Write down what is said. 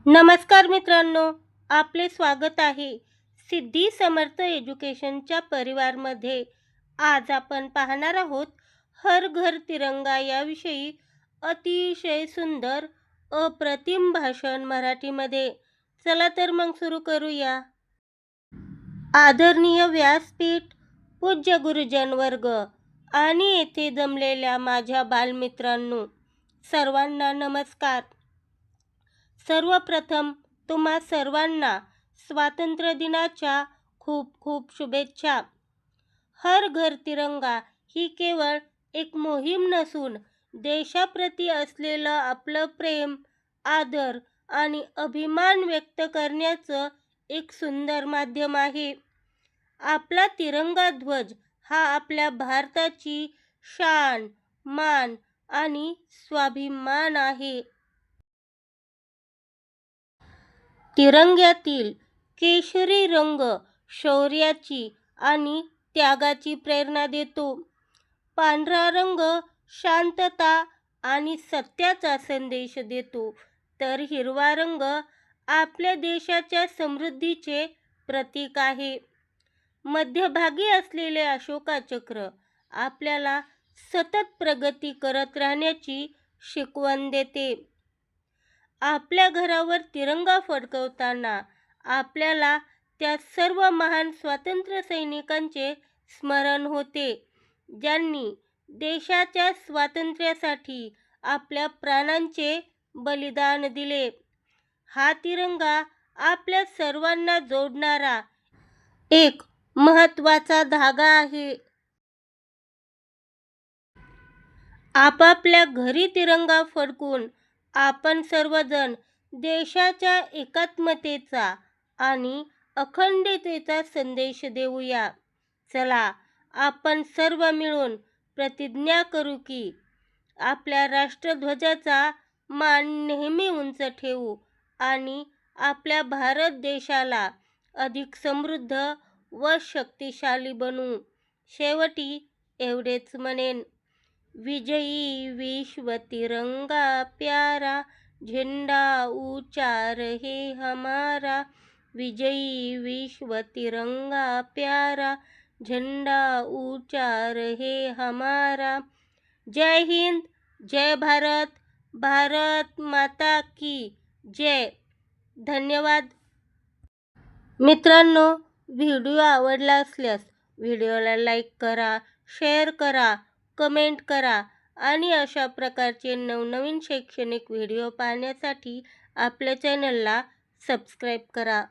नमस्कार मित्रांनो, आपले स्वागत आहे सिद्धी समर्थ एज्युकेशनच्या परिवारमध्ये. आज आपण पाहणार आहोत हर घर तिरंगा याविषयी अतिशय सुंदर अप्रतिम भाषण मराठीमध्ये. चला तर मग सुरू करूया. आदरणीय व्यासपीठ, पूज्य गुरुजन वर्ग आणि येथे जमलेल्या माझ्या बालमित्रांनो, सर्वांना नमस्कार. सर्वप्रथम तुम्हा सर्वांना स्वातंत्र्य दिनाच्या खूप खूप शुभेच्छा. हर घर तिरंगा ही केवळ एक मोहीम नसून देशाप्रती असलेलं आपलं प्रेम, आदर आणि अभिमान व्यक्त करण्याचं एक सुंदर माध्यम आहे. आपला तिरंगा ध्वज हा आपल्या भारताची शान, मान आणि स्वाभिमान आहे. तिरंग्यातील केशरी रंग शौर्याची आणि त्यागाची प्रेरणा देतो. पांढरा रंग शांतता आणि सत्याचा संदेश देतो, तर हिरवा रंग आपल्या देशाच्या समृद्धीचे प्रतीक आहे. मध्यभागी असलेले अशोका चक्र आपल्याला सतत प्रगती करत राहण्याची शिकवण देते. आपल्या घरावर तिरंगा फडकवताना आपल्याला त्या सर्व महान स्वातंत्र्य सैनिकांचे स्मरण होते, ज्यांनी देशाच्या स्वातंत्र्यासाठी आपल्या प्राणांचे बलिदान दिले. हा तिरंगा आपल्या सर्वांना जोडणारा एक महत्त्वाचा धागा आहे. आपापल्या घरी तिरंगा फडकून आपण सर्वजण देशाच्या एकात्मतेचा आणि अखंडतेचा संदेश देऊया. चला, आपण सर्व मिळून प्रतिज्ञा करू की आपल्या राष्ट्रध्वजाचा मान नेहमी उंच ठेवू आणि आपल्या भारत देशाला अधिक समृद्ध व शक्तिशाली बनवू. शेवटी एवढेच म्हणेन, विजयी विश्व तिरंगा प्यारा, झेंडा ऊंचा रहे हमारा. विजयी विश्व तिरंगा प्यारा, झेंडा ऊंचा रहे हमारा. जय हिंद, जय भारत, भारत माता की जय. धन्यवाद. मित्रांनो, व्हिडिओ आवडला असल्यास व्हिडिओला लाईक करा, शेअर करा, कमेंट करा आणि अशा प्रकारचे नवनवीन शैक्षणिक व्हिडिओ पाहण्यासाठी आपल्या चॅनलला सबस्क्राईब करा.